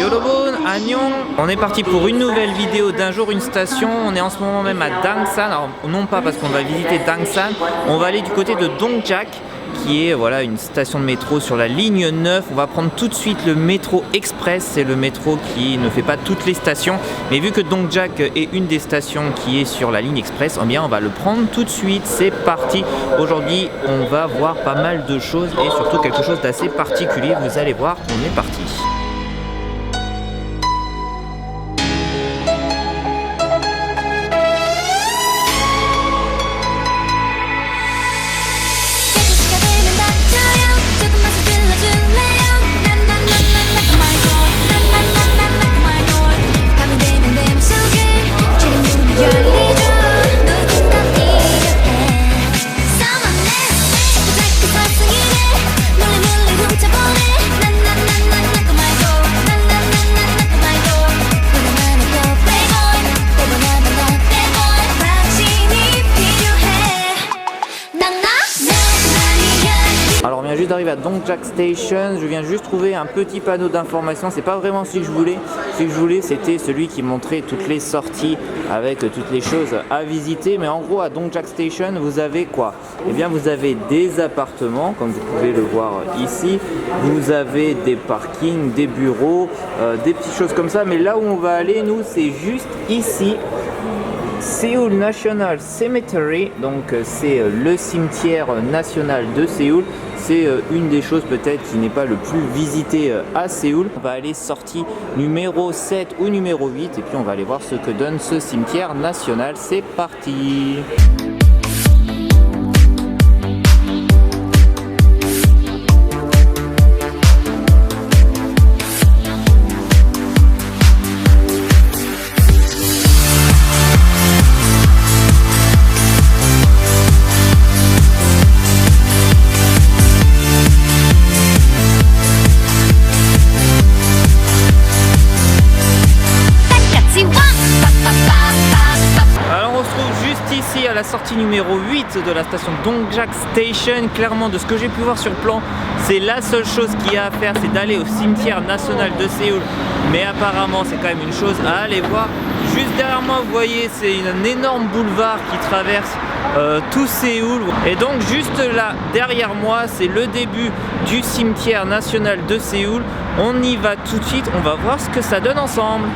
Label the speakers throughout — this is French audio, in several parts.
Speaker 1: Yorobun, Annyeong. On est parti pour une nouvelle vidéo d'un jour une station. On est en ce moment même à Dangsan. Alors non pas parce qu'on va visiter Dangsan, on va aller du côté de Dongjak, qui est voilà, une station de métro sur la ligne 9. On va prendre tout de suite le métro express, c'est le métro qui ne fait pas toutes les stations, mais vu que Dongjak est une des stations qui est sur la ligne express, eh bien on va le prendre tout de suite. C'est parti. Aujourd'hui on va voir pas mal de choses et surtout quelque chose d'assez particulier. Vous allez voir, on est parti. Alors on vient juste d'arriver à Dongjak Station, je viens juste trouver un petit panneau d'information, c'est pas vraiment celui que je voulais. Celui que je voulais c'était celui qui montrait toutes les sorties avec toutes les choses à visiter. Mais en gros à Dongjak Station vous avez quoi? Eh bien vous avez des appartements comme vous pouvez le voir ici, vous avez des parkings, des bureaux, des petites choses comme ça. Mais là où on va aller nous c'est juste ici. Seoul National Cemetery, donc c'est le cimetière national de Séoul. C'est une des choses peut-être qui n'est pas le plus visité à Séoul. On va aller sortie numéro 7 ou numéro 8 et puis on va aller voir ce que donne ce cimetière national. C'est parti! À la sortie numéro 8 de la station Dongjak Station. Clairement de ce que j'ai pu voir sur le plan, c'est la seule chose qu'il y a à faire, c'est d'aller au cimetière national de Séoul. Mais apparemment c'est quand même une chose à aller voir. Juste derrière moi vous voyez c'est un énorme boulevard qui traverse tout Séoul. Et donc juste là derrière moi c'est le début du cimetière national de Séoul. On y va tout de suite, on va voir ce que ça donne ensemble.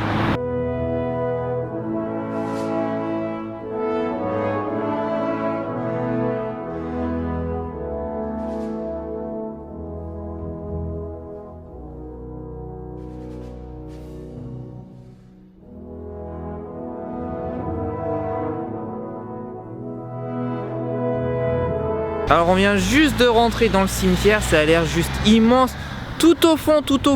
Speaker 1: Alors on vient juste de rentrer dans le cimetière, ça a l'air juste immense. Tout au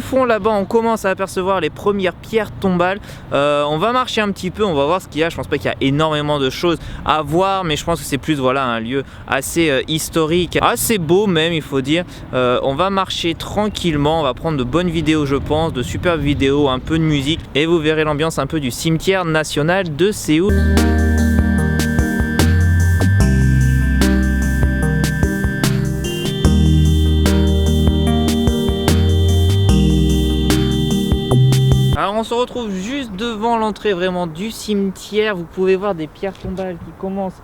Speaker 1: fond là-bas, on commence à apercevoir les premières pierres tombales. On va marcher un petit peu, on va voir ce qu'il y a. Je pense pas qu'il y a énormément de choses à voir, mais je pense que c'est plus voilà, un lieu assez historique, assez beau même il faut dire. On va marcher tranquillement, on va prendre de bonnes vidéos je pense, de superbes vidéos, un peu de musique. Et vous verrez l'ambiance un peu du cimetière national de Séoul. Alors on se retrouve juste devant l'entrée vraiment du cimetière. Vous pouvez voir des pierres tombales qui commencent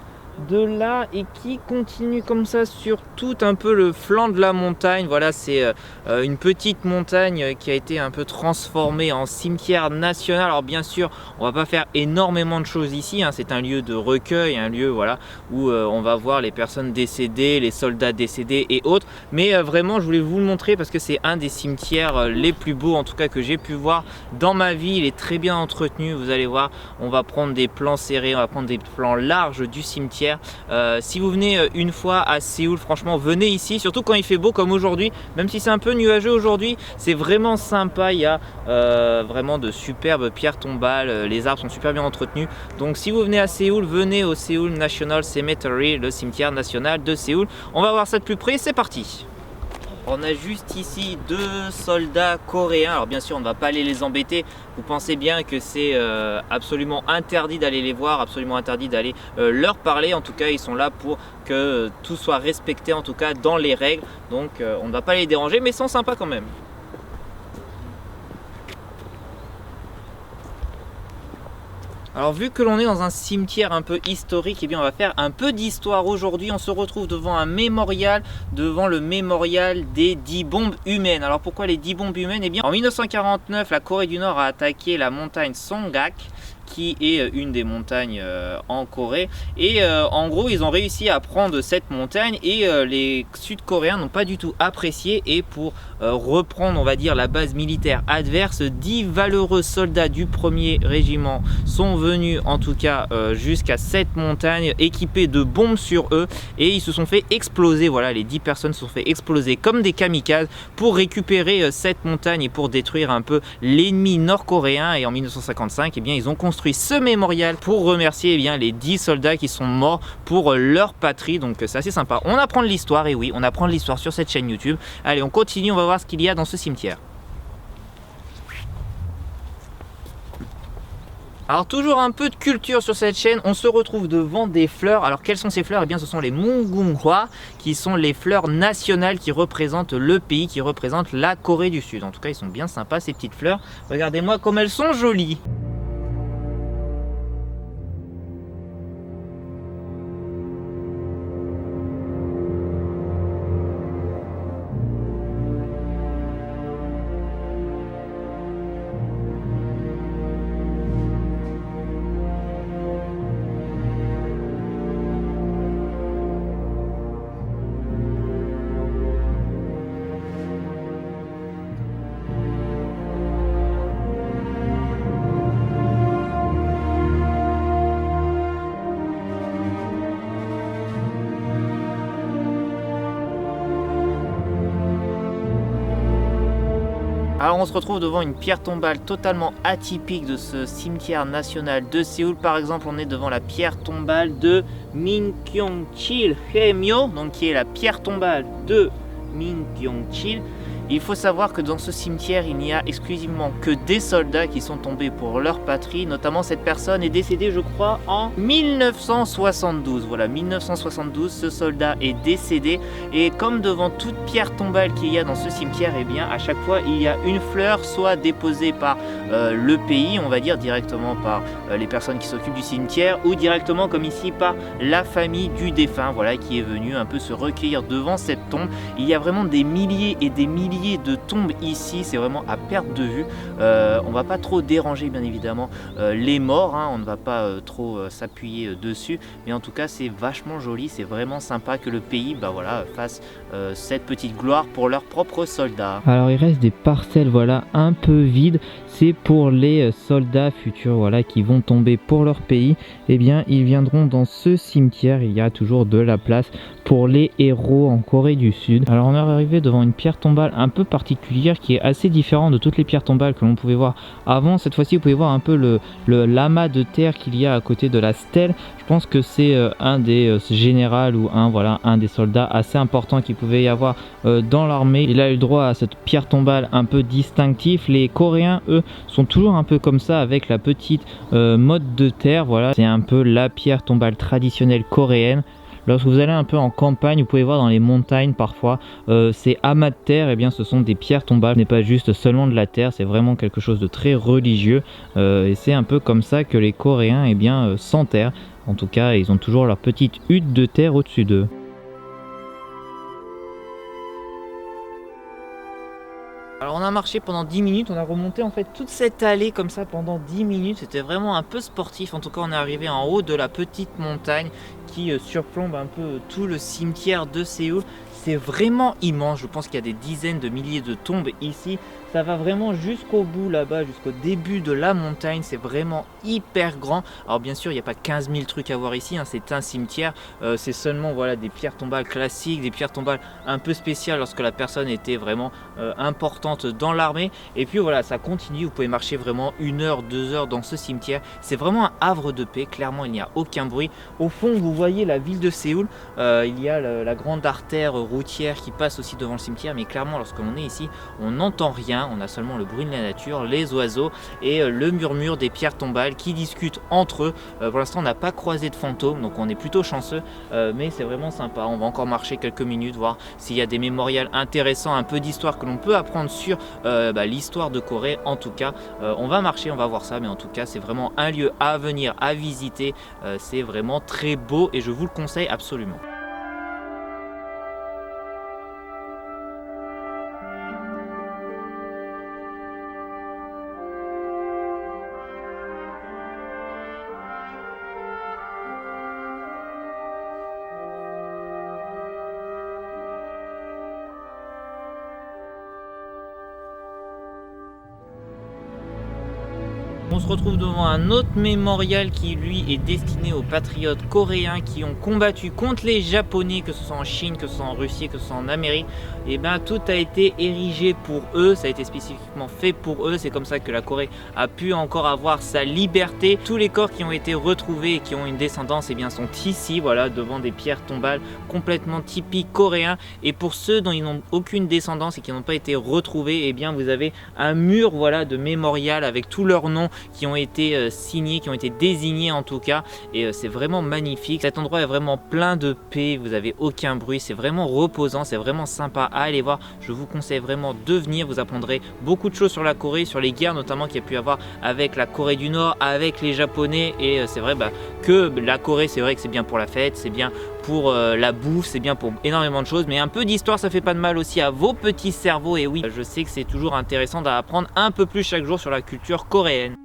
Speaker 1: de là et qui continuent comme ça sur tout un peu le flanc de la montagne. Voilà, c'est une petite montagne qui a été un peu transformée en cimetière national. Alors bien sûr on va pas faire énormément de choses ici hein. C'est un lieu de recueil, un lieu voilà, où on va voir les personnes décédées, les soldats décédés et autres. Mais vraiment je voulais vous le montrer parce que c'est un des cimetières les plus beaux en tout cas que j'ai pu voir dans ma vie. Il est très bien entretenu, vous allez voir. On va prendre des plans serrés, on va prendre des plans larges du cimetière. Si vous venez une fois à Séoul, franchement venez ici, surtout quand il fait beau comme aujourd'hui. Même si c'est un peu nuageux aujourd'hui, c'est vraiment sympa. Il y a vraiment de superbes pierres tombales, les arbres sont super bien entretenus. Donc si vous venez à Séoul, venez au Seoul National Cemetery, le cimetière national de Séoul. On va voir ça de plus près, c'est parti. On a juste ici 2 soldats coréens. Alors bien sûr on ne va pas aller les embêter. Vous pensez bien que c'est absolument interdit d'aller les voir, absolument interdit d'aller leur parler. En tout cas ils sont là pour que tout soit respecté, en tout cas dans les règles. Donc on ne va pas les déranger, mais ils sont sympas quand même. Alors vu que l'on est dans un cimetière un peu historique, eh bien on va faire un peu d'histoire aujourd'hui. On se retrouve devant un mémorial, devant le mémorial des 10 bombes humaines. Alors pourquoi les 10 bombes humaines? Eh bien en 1949, la Corée du Nord a attaqué la montagne Songgak, qui est une des montagnes en Corée, et en gros ils ont réussi à prendre cette montagne, et les Sud-Coréens n'ont pas du tout apprécié, et pour reprendre on va dire la base militaire adverse, 10 valeureux soldats du 1er régiment sont venus en tout cas jusqu'à cette montagne équipés de bombes sur eux, et ils se sont fait exploser. Voilà, les 10 personnes se sont fait exploser comme des kamikazes pour récupérer cette montagne et pour détruire un peu l'ennemi nord-coréen. Et en 1955, eh bien, ils ont construit ce mémorial pour remercier les 10 soldats qui sont morts pour leur patrie. Donc c'est assez sympa. On apprend de l'histoire, et oui, on apprend de l'histoire sur cette chaîne YouTube. Allez, on continue, on va voir ce qu'il y a dans ce cimetière. Alors toujours un peu de culture sur cette chaîne, on se retrouve devant des fleurs. Alors quelles sont ces fleurs? Eh bien ce sont les Mungunghwa, qui sont les fleurs nationales qui représentent le pays, qui représentent la Corée du Sud. En tout cas ils sont bien sympas ces petites fleurs. Regardez-moi comme elles sont jolies. Alors on se retrouve devant une pierre tombale totalement atypique de ce cimetière national de Séoul. Par exemple, on est devant la pierre tombale de Min Kyung-chil Haemyo, donc qui est la pierre tombale de Min Kyung-chil. Il faut savoir que dans ce cimetière, il n'y a exclusivement que des soldats qui sont tombés pour leur patrie. Notamment, cette personne est décédée, je crois, en 1972. Voilà, 1972, ce soldat est décédé. Et comme devant toute pierre tombale qu'il y a dans ce cimetière, eh bien, à chaque fois, il y a une fleur, soit déposée par le pays, on va dire directement par les personnes qui s'occupent du cimetière, ou directement, comme ici, par la famille du défunt, voilà, qui est venue un peu se recueillir devant cette tombe. Il y a vraiment des milliers et des milliers de tombes ici, c'est vraiment à perte de vue. On va pas trop déranger bien évidemment les morts, hein, on ne va pas trop s'appuyer dessus, mais en tout cas c'est vachement joli, c'est vraiment sympa que le pays voilà, fasse cette petite gloire pour leurs propres soldats. Alors il reste des parcelles voilà un peu vides, c'est pour les soldats futurs voilà qui vont tomber pour leur pays. Eh bien ils viendront dans ce cimetière, il y a toujours de la place pour les héros en Corée du Sud. Alors on est arrivé devant une pierre tombale un peu particulière qui est assez différente de toutes les pierres tombales que l'on pouvait voir avant. Cette fois-ci vous pouvez voir un peu l'amas de terre qu'il y a à côté de la stèle. Je pense que c'est un des généraux ou un des soldats assez importants qu'il pouvait y avoir dans l'armée. Il a eu le droit à cette pierre tombale un peu distinctive. Les Coréens eux sont toujours un peu comme ça avec la petite motte de terre. Voilà, c'est un peu la pierre tombale traditionnelle coréenne. Lorsque vous allez un peu en campagne, vous pouvez voir dans les montagnes parfois ces amas de terre, et bien ce sont des pierres tombales. Ce n'est pas juste seulement de la terre, c'est vraiment quelque chose de très religieux et c'est un peu comme ça que les Coréens s'enterrent. En tout cas, ils ont toujours leur petite hutte de terre au-dessus d'eux. Alors on a marché pendant 10 minutes, on a remonté en fait toute cette allée comme ça pendant 10 minutes, c'était vraiment un peu sportif. En tout cas on est arrivé en haut de la petite montagne qui surplombe un peu tout le cimetière de Séoul. C'est vraiment immense, je pense qu'il y a des dizaines de milliers de tombes ici. Ça va vraiment jusqu'au bout là-bas, jusqu'au début de la montagne, c'est vraiment hyper grand. Alors bien sûr, il n'y a pas 15 000 trucs à voir ici, hein. C'est un cimetière, c'est seulement voilà, des pierres tombales classiques, des pierres tombales un peu spéciales lorsque la personne était vraiment importante dans l'armée. Et puis voilà, ça continue, vous pouvez marcher vraiment 1 heure, 2 heures dans ce cimetière. C'est vraiment un havre de paix, clairement il n'y a aucun bruit. Au fond, vous voyez la ville de Séoul, il y a la grande artère routière qui passe aussi devant le cimetière, mais clairement lorsque l'on est ici, on n'entend rien. rien, on a seulement le bruit de la nature, les oiseaux et le murmure des pierres tombales qui discutent entre eux. Pour l'instant on n'a pas croisé de fantômes, donc on est plutôt chanceux, mais c'est vraiment sympa. On va encore marcher quelques minutes, voir s'il y a des mémorials intéressants, un peu d'histoire que l'on peut apprendre sur l'histoire de Corée. En tout cas on va marcher, on va voir ça, mais en tout cas c'est vraiment un lieu à venir, à visiter. C'est vraiment très beau et je vous le conseille absolument. On se retrouve devant un autre mémorial qui lui est destiné aux patriotes coréens qui ont combattu contre les Japonais, que ce soit en Chine, que ce soit en Russie, que ce soit en Amérique. Et bien tout a été érigé pour eux, ça a été spécifiquement fait pour eux. C'est comme ça que la Corée a pu encore avoir sa liberté. Tous les corps qui ont été retrouvés et qui ont une descendance, et bien sont ici, voilà, devant des pierres tombales complètement typiques coréens. Et pour ceux dont ils n'ont aucune descendance et qui n'ont pas été retrouvés, et bien vous avez un mur, voilà, de mémorial avec tous leurs noms qui ont été signés, qui ont été désignés en tout cas, et c'est vraiment magnifique. Cet endroit est vraiment plein de paix, vous avez aucun bruit, c'est vraiment reposant, c'est vraiment sympa à aller voir. Je vous conseille vraiment de venir, vous apprendrez beaucoup de choses sur la Corée, sur les guerres notamment qu'il y a pu avoir avec la Corée du Nord, avec les Japonais. Et c'est vrai que la Corée, c'est vrai que c'est bien pour la fête, c'est bien pour la bouffe, c'est bien pour énormément de choses, mais un peu d'histoire ça fait pas de mal aussi à vos petits cerveaux. Et oui, je sais que c'est toujours intéressant d'apprendre un peu plus chaque jour sur la culture coréenne.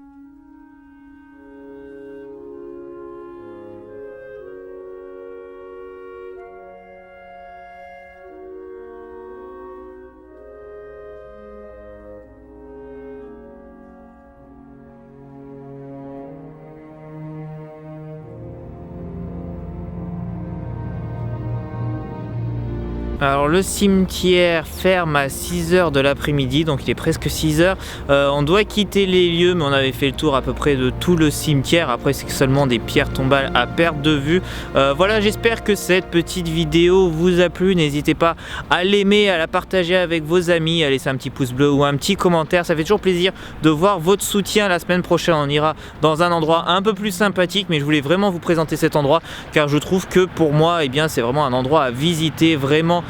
Speaker 1: Alors le cimetière ferme à 6 h de l'après-midi, donc il est presque 6 h. On doit quitter les lieux, mais on avait fait le tour à peu près de tout le cimetière. Après c'est seulement des pierres tombales à perte de vue. Voilà, j'espère que cette petite vidéo vous a plu. N'hésitez pas à l'aimer, à la partager avec vos amis, à laisser un petit pouce bleu ou un petit commentaire. Ça fait toujours plaisir de voir votre soutien. La semaine prochaine on ira dans un endroit un peu plus sympathique, mais je voulais vraiment vous présenter cet endroit car je trouve que pour moi, eh bien, c'est vraiment un endroit à visiter, vraiment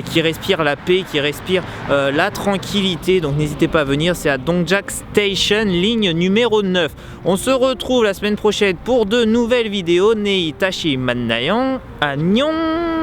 Speaker 1: qui respire la paix, qui respire la tranquillité. Donc n'hésitez pas à venir, c'est à Dongjak Station, ligne numéro 9. On se retrouve la semaine prochaine pour de nouvelles vidéos. Nei tashi mannayon, annyeong.